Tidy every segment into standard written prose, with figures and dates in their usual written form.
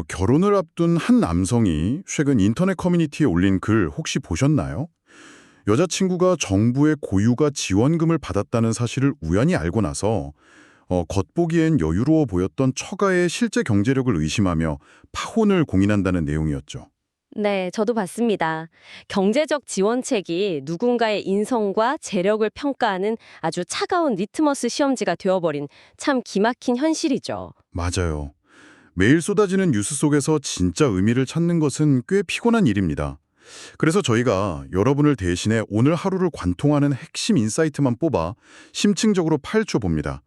결혼을 앞둔 한 남성이 최근 인터넷 커뮤니티에 올린 글 혹시 보셨나요? 여자친구가 정부의 고유가 지원금을 받았다는 사실을 우연히 알고 나서 겉보기엔 여유로워 보였던 처가의 실제 경제력을 의심하며 파혼을 공인한다는 내용이었죠. 네, 저도 봤습니다. 경제적 지원책이 누군가의 인성과 재력을 평가하는 아주 차가운 리트머스 시험지가 되어버린 참 기막힌 현실이죠. 맞아요. 매일 쏟아지는 뉴스 속에서 진짜 의미를 찾는 것은 꽤 피곤한 일입니다. 그래서 저희가 여러분을 대신해 오늘 하루를 관통하는 핵심 인사이트만 뽑아 심층적으로 파헤쳐 봅니다.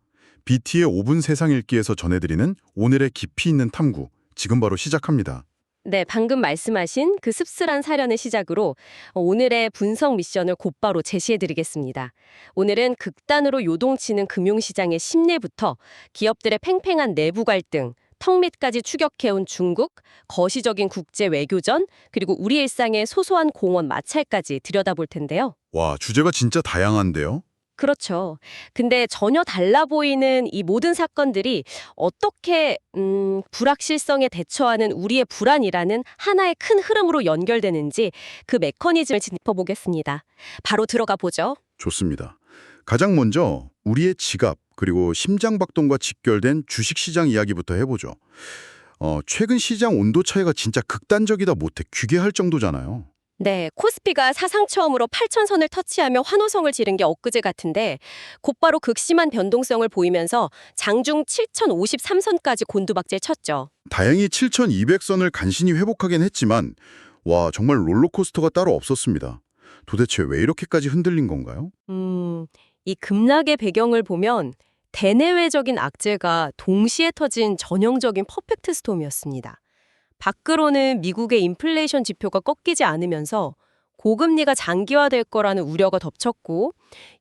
BT의 5분 세상 읽기에서 전해드리는 오늘의 깊이 있는 탐구, 지금 바로 시작합니다. 네, 방금 말씀하신 그 씁쓸한 사연을 시작으로 오늘의 분석 미션을 곧바로 제시해드리겠습니다. 오늘은 극단으로 요동치는 금융시장의 심리부터 기업들의 팽팽한 내부 갈등, 턱밑까지 추격해온 중국, 거시적인 국제 외교전, 그리고 우리 일상의 소소한 공원 마찰까지 들여다볼 텐데요. 와, 주제가 진짜 다양한데요? 그렇죠. 근데 전혀 달라 보이는 이 모든 사건들이 어떻게 불확실성에 대처하는 우리의 불안이라는 하나의 큰 흐름으로 연결되는지 그 메커니즘을 짚어보겠습니다. 바로 들어가 보죠. 좋습니다. 가장 먼저 우리의 지갑 그리고 심장박동과 직결된 주식시장 이야기부터 해보죠. 최근 시장 온도 차이가 진짜 극단적이다 못해 귀괴할 정도잖아요. 네, 코스피가 사상 처음으로 8,000선을 터치하며 환호성을 지른 게 엊그제 같은데 곧바로 극심한 변동성을 보이면서 장중 7,053선까지 곤두박질 쳤죠. 다행히 7,200선을 간신히 회복하긴 했지만 와, 정말 롤러코스터가 따로 없었습니다. 도대체 왜 이렇게까지 흔들린 건가요? 이 급락의 배경을 보면 대내외적인 악재가 동시에 터진 전형적인 퍼펙트 스톰이었습니다. 밖으로는 미국의 인플레이션 지표가 꺾이지 않으면서 고금리가 장기화될 거라는 우려가 덮쳤고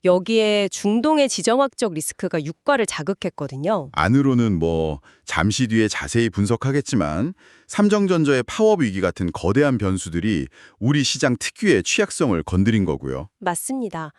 여기에 중동의 지정학적 리스크가 유가를 자극했거든요. 안으로는 잠시 뒤에 자세히 분석하겠지만 삼성전자의 파업 위기 같은 거대한 변수들이 우리 시장 특유의 취약성을 건드린 거고요. 맞습니다.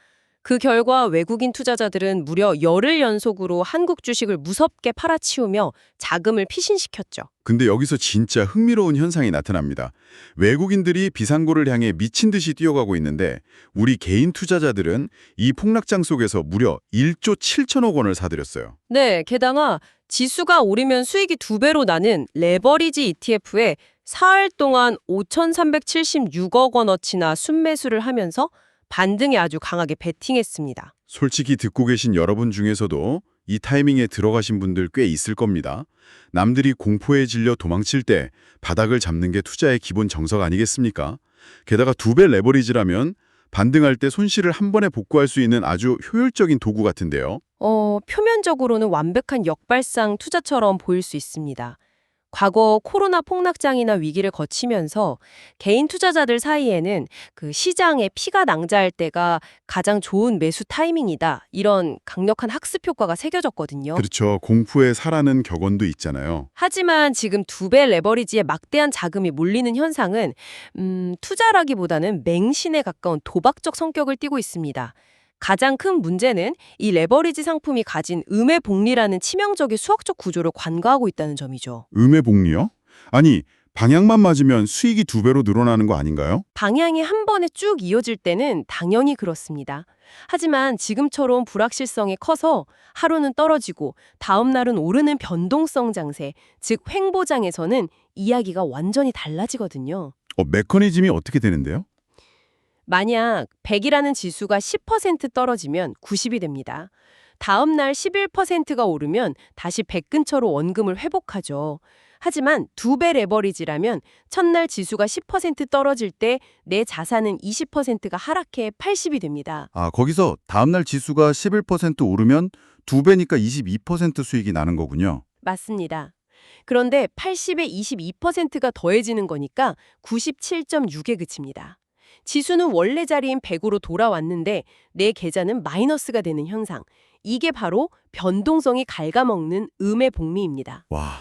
그 결과 외국인 투자자들은 무려 열흘 연속으로 한국 주식을 무섭게 팔아치우며 자금을 피신시켰죠. 근데 여기서 진짜 흥미로운 현상이 나타납니다. 외국인들이 비상고를 향해 미친 듯이 뛰어가고 있는데 우리 개인 투자자들은 이 폭락장 속에서 무려 1조 7천억 원을 사들였어요. 네, 게다가 지수가 오르면 수익이 2배로 나는 레버리지 ETF에 사흘 동안 5,376억 원어치나 순매수를 하면서 반등에 아주 강하게 베팅했습니다. 솔직히 듣고 계신 여러분 중에서도 이 타이밍에 들어가신 분들 꽤 있을 겁니다. 남들이 공포에 질려 도망칠 때 바닥을 잡는 게 투자의 기본 정석 아니겠습니까? 게다가 2배 레버리지라면 반등할 때 손실을 한 번에 복구할 수 있는 아주 효율적인 도구 같은데요. 표면적으로는 완벽한 역발상 투자처럼 보일 수 있습니다. 과거 코로나 폭락장이나 위기를 거치면서 개인 투자자들 사이에는 그 시장에 피가 낭자할 때가 가장 좋은 매수 타이밍이다. 이런 강력한 학습 효과가 새겨졌거든요. 그렇죠. 공포에 사라는 격언도 있잖아요. 하지만 지금 2배 레버리지에 막대한 자금이 몰리는 현상은 투자라기보다는 맹신에 가까운 도박적 성격을 띠고 있습니다. 가장 큰 문제는 이 레버리지 상품이 가진 음의 복리라는 치명적인 수학적 구조를 관과하고 있다는 점이죠. 음의 복리요? 아니, 방향만 맞으면 수익이 2배로 늘어나는 거 아닌가요? 방향이 한 번에 쭉 이어질 때는 당연히 그렇습니다. 하지만 지금처럼 불확실성이 커서 하루는 떨어지고 다음 날은 오르는 변동성 장세, 즉 횡보장에서는 이야기가 완전히 달라지거든요. 메커니즘이 어떻게 되는데요? 만약 100이라는 지수가 10% 떨어지면 90이 됩니다. 다음 날 11%가 오르면 다시 100 근처로 원금을 회복하죠. 하지만 2배 레버리지라면 첫날 지수가 10% 떨어질 때 내 자산은 20%가 하락해 80이 됩니다. 거기서 다음날 지수가 11% 오르면 2배니까 22% 수익이 나는 거군요. 맞습니다. 그런데 80에 22%가 더해지는 거니까 97.6에 그칩니다. 지수는 원래 자리인 100으로 돌아왔는데 내 계좌는 마이너스가 되는 현상. 이게 바로 변동성이 갉아먹는 음의 복리입니다. 와,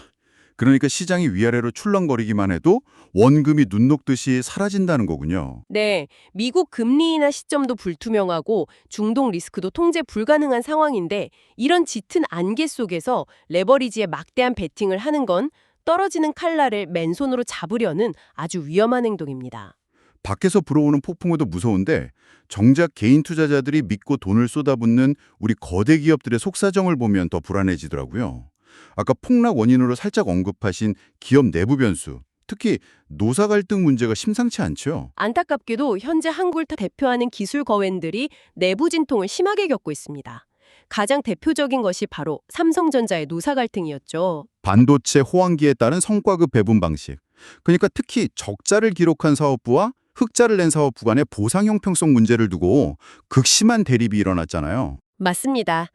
그러니까 시장이 위아래로 출렁거리기만 해도 원금이 눈 녹듯이 사라진다는 거군요. 네, 미국 금리 인하 시점도 불투명하고 중동 리스크도 통제 불가능한 상황인데 이런 짙은 안개 속에서 레버리지에 막대한 베팅을 하는 건 떨어지는 칼날을 맨손으로 잡으려는 아주 위험한 행동입니다. 밖에서 불어오는 폭풍우도 무서운데 정작 개인 투자자들이 믿고 돈을 쏟아붓는 우리 거대 기업들의 속사정을 보면 더 불안해지더라고요. 아까 폭락 원인으로 살짝 언급하신 기업 내부 변수, 특히 노사 갈등 문제가 심상치 않죠. 안타깝게도 현재 한국을 대표하는 기술 거웬들이 내부 진통을 심하게 겪고 있습니다. 가장 대표적인 것이 바로 삼성전자의 노사 갈등이었죠. 반도체 호황기에 따른 성과급 배분 방식. 그러니까 특히 적자를 기록한 사업부와 흑자를 낸 사업부 간의 보상 형평성 문제를 두고 극심한 대립이 일어났잖아요. 맞습니다.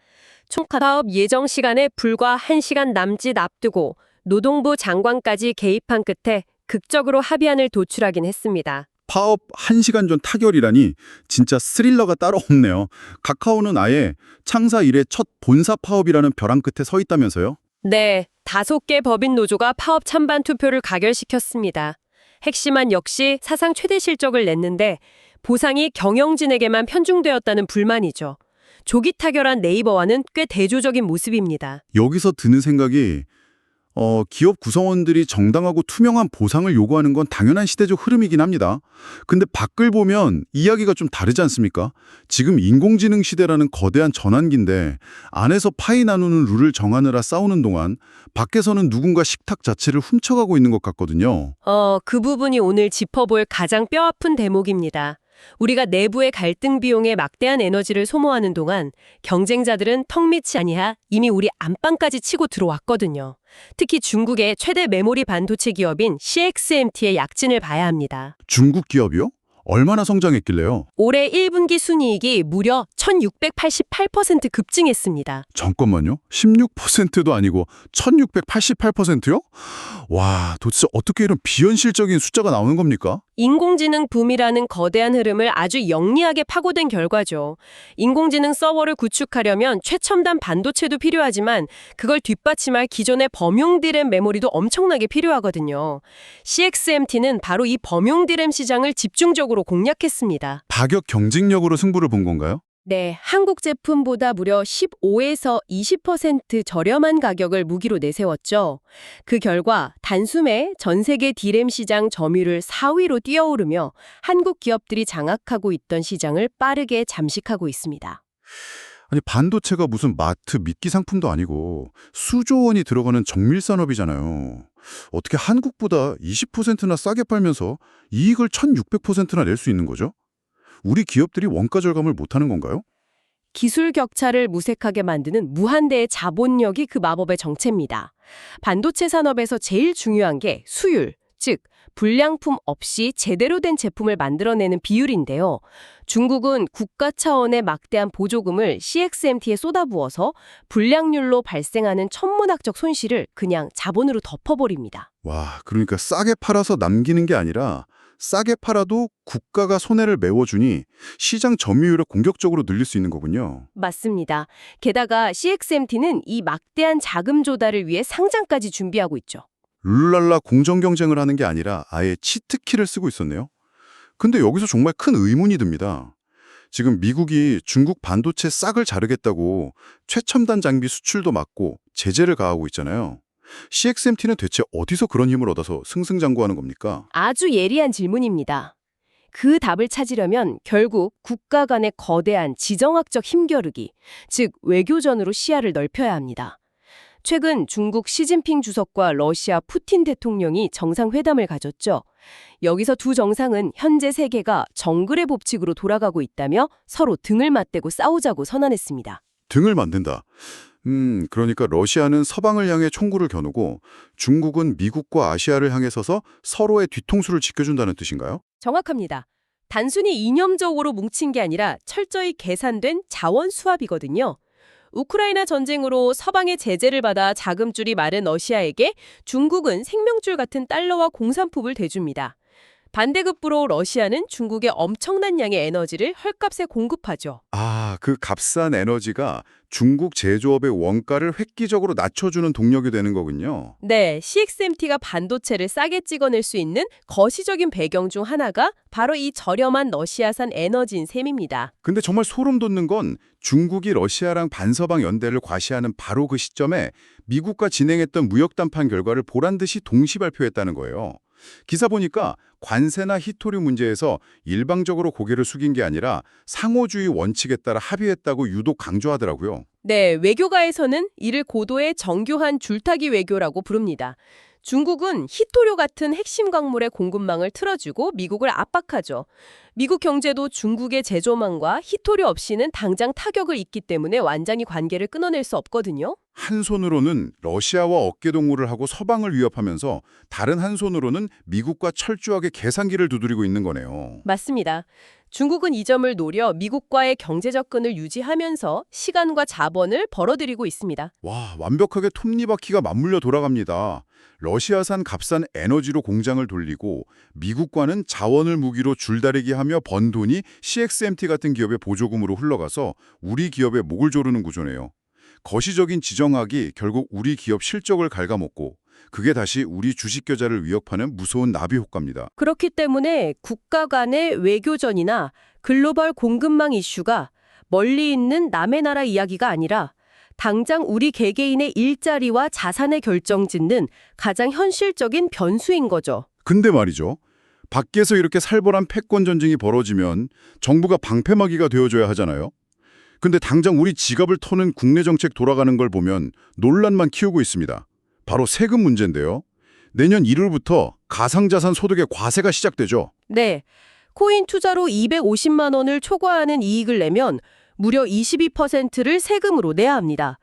총 사업 예정 시간에 불과 1시간 남짓 앞두고 노동부 장관까지 개입한 끝에 극적으로 합의안을 도출하긴 했습니다. 파업 1시간 전 타결이라니 진짜 스릴러가 따로 없네요. 카카오는 아예 창사 이래 첫 본사 파업이라는 벼랑 끝에 서 있다면서요? 네, 5개 법인 노조가 파업 찬반 투표를 가결시켰습니다. 핵심안 역시 사상 최대 실적을 냈는데 보상이 경영진에게만 편중되었다는 불만이죠. 조기 타결한 네이버와는 꽤 대조적인 모습입니다. 여기서 드는 생각이 기업 구성원들이 정당하고 투명한 보상을 요구하는 건 당연한 시대적 흐름이긴 합니다. 근데 밖을 보면 이야기가 좀 다르지 않습니까? 지금 인공지능 시대라는 거대한 전환기인데 안에서 파이 나누는 룰을 정하느라 싸우는 동안 밖에서는 누군가 식탁 자체를 훔쳐가고 있는 것 같거든요. 그 부분이 오늘 짚어볼 가장 뼈아픈 대목입니다. 우리가 내부의 갈등 비용에 막대한 에너지를 소모하는 동안 경쟁자들은 턱 밑이 아니야 이미 우리 안방까지 치고 들어왔거든요. 특히 중국의 최대 메모리 반도체 기업인 CXMT의 약진을 봐야 합니다. 중국 기업이요? 얼마나 성장했길래요? 올해 1분기 순이익이 무려 1688% 급증했습니다. 잠깐만요. 16%도 아니고 1688%요? 와, 도대체 어떻게 이런 비현실적인 숫자가 나오는 겁니까? 인공지능 붐이라는 거대한 흐름을 아주 영리하게 파고든 결과죠. 인공지능 서버를 구축하려면 최첨단 반도체도 필요하지만 그걸 뒷받침할 기존의 범용 디램 메모리도 엄청나게 필요하거든요. CXMT는 바로 이 범용 디램 시장을 집중적으로 공략했습니다. 가격 경쟁력으로 승부를 본 건가요? 네, 한국 제품보다 무려 15에서 20% 저렴한 가격을 무기로 내세웠죠. 그 결과 단숨에 전 세계 디램 시장 점유율 4위로 뛰어오르며 한국 기업들이 장악하고 있던 시장을 빠르게 잠식하고 있습니다. 아니 반도체가 무슨 마트 미끼 상품도 아니고 수조 원이 들어가는 정밀 산업이잖아요. 어떻게 한국보다 20%나 싸게 팔면서 이익을 1600%나 낼 수 있는 거죠? 우리 기업들이 원가 절감을 못하는 건가요? 기술 격차를 무색하게 만드는 무한대의 자본력이 그 마법의 정체입니다. 반도체 산업에서 제일 중요한 게 수율, 즉 불량품 없이 제대로 된 제품을 만들어내는 비율인데요. 중국은 국가 차원의 막대한 보조금을 CXMT에 쏟아부어서 불량률로 발생하는 천문학적 손실을 그냥 자본으로 덮어버립니다. 와, 그러니까 싸게 팔아서 남기는 게 아니라 싸게 팔아도 국가가 손해를 메워주니 시장 점유율을 공격적으로 늘릴 수 있는 거군요. 맞습니다. 게다가 CXMT는 이 막대한 자금 조달을 위해 상장까지 준비하고 있죠. 룰랄라 공정 경쟁을 하는 게 아니라 아예 치트키를 쓰고 있었네요. 근데 여기서 정말 큰 의문이 듭니다. 지금 미국이 중국 반도체 싹을 자르겠다고 최첨단 장비 수출도 막고 제재를 가하고 있잖아요. CXMT는 대체 어디서 그런 힘을 얻어서 승승장구하는 겁니까? 아주 예리한 질문입니다. 그 답을 찾으려면 결국 국가 간의 거대한 지정학적 힘겨루기, 즉 외교전으로 시야를 넓혀야 합니다. 최근 중국 시진핑 주석과 러시아 푸틴 대통령이 정상회담을 가졌죠. 여기서 두 정상은 현재 세계가 정글의 법칙으로 돌아가고 있다며 서로 등을 맞대고 싸우자고 선언했습니다. 등을 만든다. 그러니까 러시아는 서방을 향해 총구를 겨누고 중국은 미국과 아시아를 향해 서서 서로의 뒤통수를 지켜준다는 뜻인가요? 정확합니다. 단순히 이념적으로 뭉친 게 아니라 철저히 계산된 자원 수합이거든요. 우크라이나 전쟁으로 서방의 제재를 받아 자금줄이 마른 러시아에게 중국은 생명줄 같은 달러와 공산품을 대줍니다. 반대급부로 러시아는 중국에 엄청난 양의 에너지를 헐값에 공급하죠. 아, 그 값싼 에너지가 중국 제조업의 원가를 획기적으로 낮춰주는 동력이 되는 거군요. 네, CXMT가 반도체를 싸게 찍어낼 수 있는 거시적인 배경 중 하나가 바로 이 저렴한 러시아산 에너지인 셈입니다. 근데 정말 소름 돋는 건 중국이 러시아랑 반서방 연대를 과시하는 바로 그 시점에 미국과 진행했던 무역 담판 결과를 보란듯이 동시 발표했다는 거예요. 기사 보니까 관세나 히토류 문제에서 일방적으로 고개를 숙인 게 아니라 상호주의 원칙에 따라 합의했다고 유독 강조하더라고요. 네, 외교가에서는 이를 고도의 정교한 줄타기 외교라고 부릅니다. 중국은 히토류 같은 핵심 광물의 공급망을 틀어주고 미국을 압박하죠. 미국 경제도 중국의 제조망과 히토류 없이는 당장 타격을 입기 때문에 완전히 관계를 끊어낼 수 없거든요. 한 손으로는 러시아와 어깨동무를 하고 서방을 위협하면서 다른 한 손으로는 미국과 철저하게 계산기를 두드리고 있는 거네요. 맞습니다. 중국은 이 점을 노려 미국과의 경제 접근을 유지하면서 시간과 자본을 벌어들이고 있습니다. 와, 완벽하게 톱니바퀴가 맞물려 돌아갑니다. 러시아산 값싼 에너지로 공장을 돌리고 미국과는 자원을 무기로 줄다리기 하며 번 돈이 CXMT 같은 기업의 보조금으로 흘러가서 우리 기업의 목을 조르는 구조네요. 거시적인 지정학이 결국 우리 기업 실적을 갉아먹고 그게 다시 우리 주식 계좌를 위협하는 무서운 나비 효과입니다. 그렇기 때문에 국가 간의 외교전이나 글로벌 공급망 이슈가 멀리 있는 남의 나라 이야기가 아니라 당장 우리 개개인의 일자리와 자산의 결정짓는 가장 현실적인 변수인 거죠. 근데 말이죠. 밖에서 이렇게 살벌한 패권 전쟁이 벌어지면 정부가 방패막이가 되어줘야 하잖아요. 근데 당장 우리 지갑을 터는 국내 정책 돌아가는 걸 보면 논란만 키우고 있습니다. 바로 세금 문제인데요. 내년 1월부터 가상자산 소득의 과세가 시작되죠. 네, 코인 투자로 250만 원을 초과하는 이익을 내면 무려 22%를 세금으로 내야 합니다.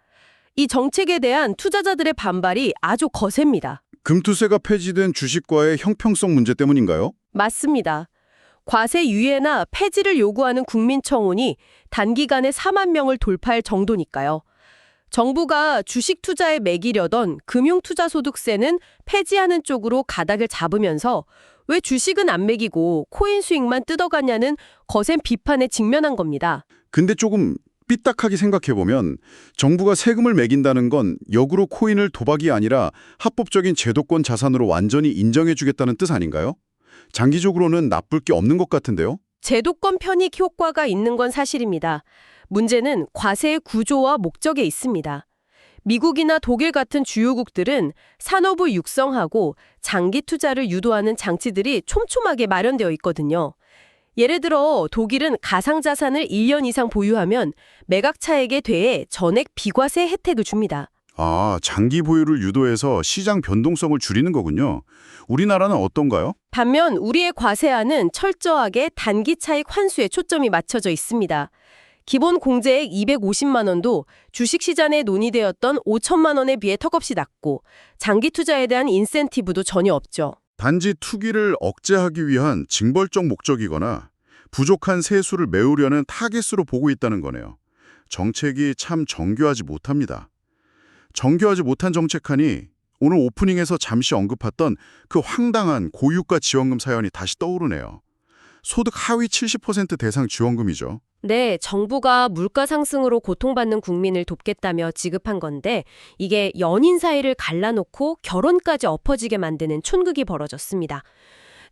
이 정책에 대한 투자자들의 반발이 아주 거셉니다. 금투세가 폐지된 주식과의 형평성 문제 때문인가요? 맞습니다. 과세 유예나 폐지를 요구하는 국민청원이 단기간에 4만 명을 돌파할 정도니까요. 정부가 주식 투자에 매기려던 금융투자소득세는 폐지하는 쪽으로 가닥을 잡으면서 왜 주식은 안 매기고 코인 수익만 뜯어가냐는 거센 비판에 직면한 겁니다. 근데 조금 삐딱하게 생각해보면 정부가 세금을 매긴다는 건 역으로 코인을 도박이 아니라 합법적인 제도권 자산으로 완전히 인정해주겠다는 뜻 아닌가요? 장기적으로는 나쁠 게 없는 것 같은데요? 제도권 편익 효과가 있는 건 사실입니다. 문제는 과세의 구조와 목적에 있습니다. 미국이나 독일 같은 주요국들은 산업을 육성하고 장기 투자를 유도하는 장치들이 촘촘하게 마련되어 있거든요. 예를 들어 독일은 가상자산을 1년 이상 보유하면 매각 차액에 대해 전액 비과세 혜택을 줍니다. 아, 장기 보유를 유도해서 시장 변동성을 줄이는 거군요. 우리나라는 어떤가요? 반면 우리의 과세안은 철저하게 단기 차익 환수에 초점이 맞춰져 있습니다. 기본 공제액 250만 원도 주식시장에 논의되었던 5천만 원에 비해 턱없이 낮고 장기 투자에 대한 인센티브도 전혀 없죠. 단지 투기를 억제하기 위한 징벌적 목적이거나 부족한 세수를 메우려는 타깃으로 보고 있다는 거네요. 정책이 참 정교하지 못합니다. 정교하지 못한 정책하니 오늘 오프닝에서 잠시 언급했던 그 황당한 고유가 지원금 사연이 다시 떠오르네요. 소득 하위 70% 대상 지원금이죠. 네, 정부가 물가 상승으로 고통받는 국민을 돕겠다며 지급한 건데 이게 연인 사이를 갈라놓고 결혼까지 엎어지게 만드는 촌극이 벌어졌습니다.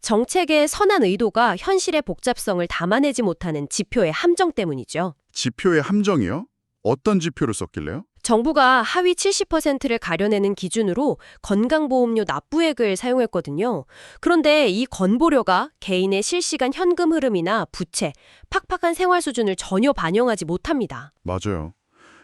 정책의 선한 의도가 현실의 복잡성을 담아내지 못하는 지표의 함정 때문이죠. 지표의 함정이요? 어떤 지표를 썼길래요? 정부가 하위 70%를 가려내는 기준으로 건강보험료 납부액을 사용했거든요. 그런데 이 건보료가 개인의 실시간 현금 흐름이나 부채, 팍팍한 생활 수준을 전혀 반영하지 못합니다. 맞아요.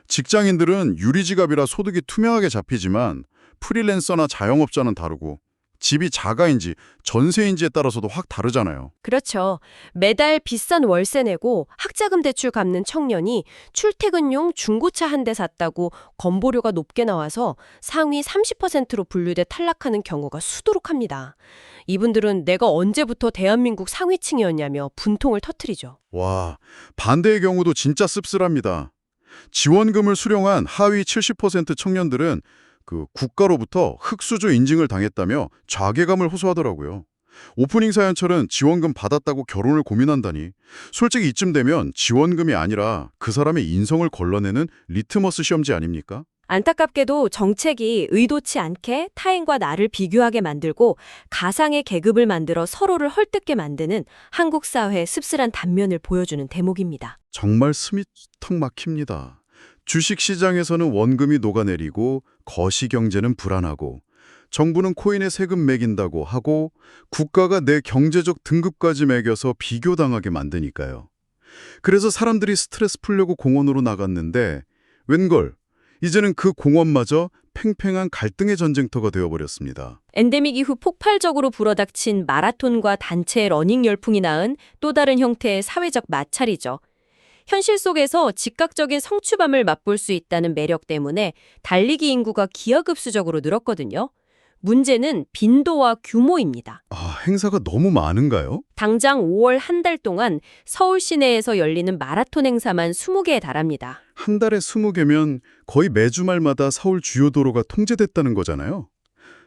직장인들은 유리지갑이라 소득이 투명하게 잡히지만 프리랜서나 자영업자는 다르고 집이 자가인지 전세인지에 따라서도 확 다르잖아요. 그렇죠. 매달 비싼 월세 내고 학자금 대출 갚는 청년이 출퇴근용 중고차 한 대 샀다고 건보료가 높게 나와서 상위 30%로 분류돼 탈락하는 경우가 수두룩합니다. 이분들은 내가 언제부터 대한민국 상위층이었냐며 분통을 터뜨리죠. 와, 반대의 경우도 진짜 씁쓸합니다. 지원금을 수령한 하위 70% 청년들은 그 국가로부터 흑수저 인증을 당했다며 자괴감을 호소하더라고요. 오프닝 사연처럼 지원금 받았다고 결혼을 고민한다니. 솔직히 이쯤 되면 지원금이 아니라 그 사람의 인성을 걸러내는 리트머스 시험지 아닙니까? 안타깝게도 정책이 의도치 않게 타인과 나를 비교하게 만들고 가상의 계급을 만들어 서로를 헐뜯게 만드는 한국 사회의 씁쓸한 단면을 보여주는 대목입니다. 정말 숨이 턱 막힙니다. 주식시장에서는 원금이 녹아내리고 거시경제는 불안하고 정부는 코인에 세금 매긴다고 하고 국가가 내 경제적 등급까지 매겨서 비교당하게 만드니까요. 그래서 사람들이 스트레스 풀려고 공원으로 나갔는데 웬걸 이제는 그 공원마저 팽팽한 갈등의 전쟁터가 되어버렸습니다. 엔데믹 이후 폭발적으로 불어닥친 마라톤과 단체 러닝 열풍이 낳은 또 다른 형태의 사회적 마찰이죠. 현실 속에서 즉각적인 성취감을 맛볼 수 있다는 매력 때문에 달리기 인구가 기하급수적으로 늘었거든요. 문제는 빈도와 규모입니다. 행사가 너무 많은가요? 당장 5월 한 달 동안 서울 시내에서 열리는 마라톤 행사만 20개에 달합니다. 한 달에 20개면 거의 매주말마다 서울 주요 도로가 통제됐다는 거잖아요.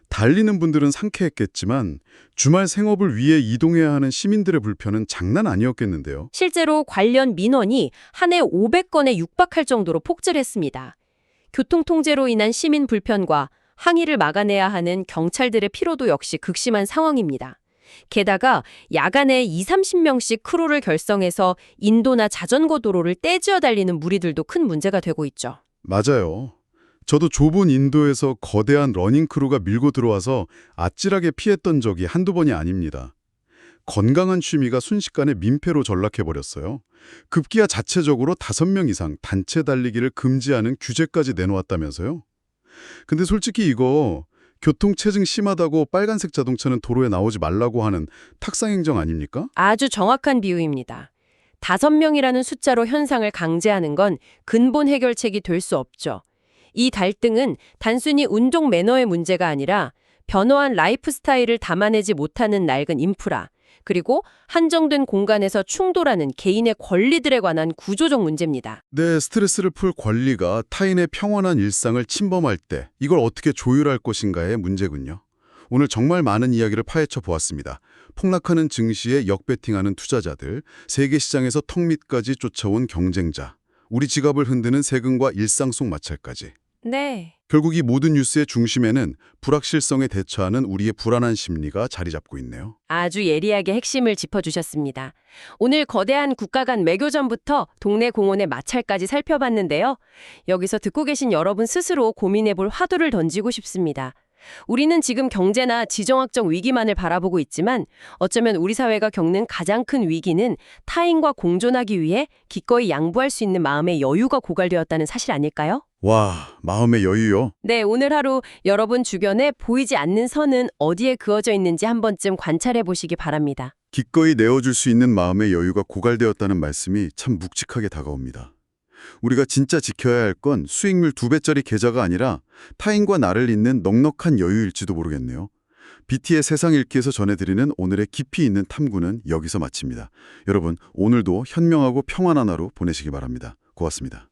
달리는 분들은 상쾌했겠지만 주말 생업을 위해 이동해야 하는 시민들의 불편은 장난 아니었겠는데요. 실제로 관련 민원이 한 해 500건에 육박할 정도로 폭증했습니다. 교통 통제로 인한 시민 불편과 항의를 막아내야 하는 경찰들의 피로도 역시 극심한 상황입니다. 게다가 야간에 20-30명씩 크루를 결성해서 인도나 자전거 도로를 떼지어 달리는 무리들도 큰 문제가 되고 있죠. 맞아요. 저도 좁은 인도에서 거대한 러닝 크루가 밀고 들어와서 아찔하게 피했던 적이 한두 번이 아닙니다. 건강한 취미가 순식간에 민폐로 전락해버렸어요. 급기야 자체적으로 5명 이상 단체 달리기를 금지하는 규제까지 내놓았다면서요? 근데 솔직히 이거 교통체증 심하다고 빨간색 자동차는 도로에 나오지 말라고 하는 탁상행정 아닙니까? 아주 정확한 비유입니다. 5명이라는 숫자로 현상을 강제하는 건 근본 해결책이 될 수 없죠. 이 갈등은 단순히 운동 매너의 문제가 아니라 변화한 라이프 스타일을 담아내지 못하는 낡은 인프라, 그리고 한정된 공간에서 충돌하는 개인의 권리들에 관한 구조적 문제입니다. 내 스트레스를 풀 권리가 타인의 평온한 일상을 침범할 때 이걸 어떻게 조율할 것인가의 문제군요. 오늘 정말 많은 이야기를 파헤쳐 보았습니다. 폭락하는 증시에 역배팅하는 투자자들, 세계 시장에서 턱 밑까지 쫓아온 경쟁자, 우리 지갑을 흔드는 세금과 일상 속 마찰까지. 네. 결국 이 모든 뉴스의 중심에는 불확실성에 대처하는 우리의 불안한 심리가 자리 잡고 있네요. 아주 예리하게 핵심을 짚어주셨습니다. 오늘 거대한 국가 간 외교전부터 동네 공원의 마찰까지 살펴봤는데요. 여기서 듣고 계신 여러분 스스로 고민해볼 화두를 던지고 싶습니다. 우리는 지금 경제나 지정학적 위기만을 바라보고 있지만 어쩌면 우리 사회가 겪는 가장 큰 위기는 타인과 공존하기 위해 기꺼이 양보할 수 있는 마음의 여유가 고갈되었다는 사실 아닐까요? 와, 마음의 여유요? 네, 오늘 하루 여러분 주변에 보이지 않는 선은 어디에 그어져 있는지 한 번쯤 관찰해 보시기 바랍니다. 기꺼이 내어줄 수 있는 마음의 여유가 고갈되었다는 말씀이 참 묵직하게 다가옵니다. 우리가 진짜 지켜야 할 건 수익률 2배짜리 계좌가 아니라 타인과 나를 잇는 넉넉한 여유일지도 모르겠네요. BT의 세상 읽기에서 전해드리는 오늘의 깊이 있는 탐구는 여기서 마칩니다. 여러분, 오늘도 현명하고 평안한 하루 보내시기 바랍니다. 고맙습니다.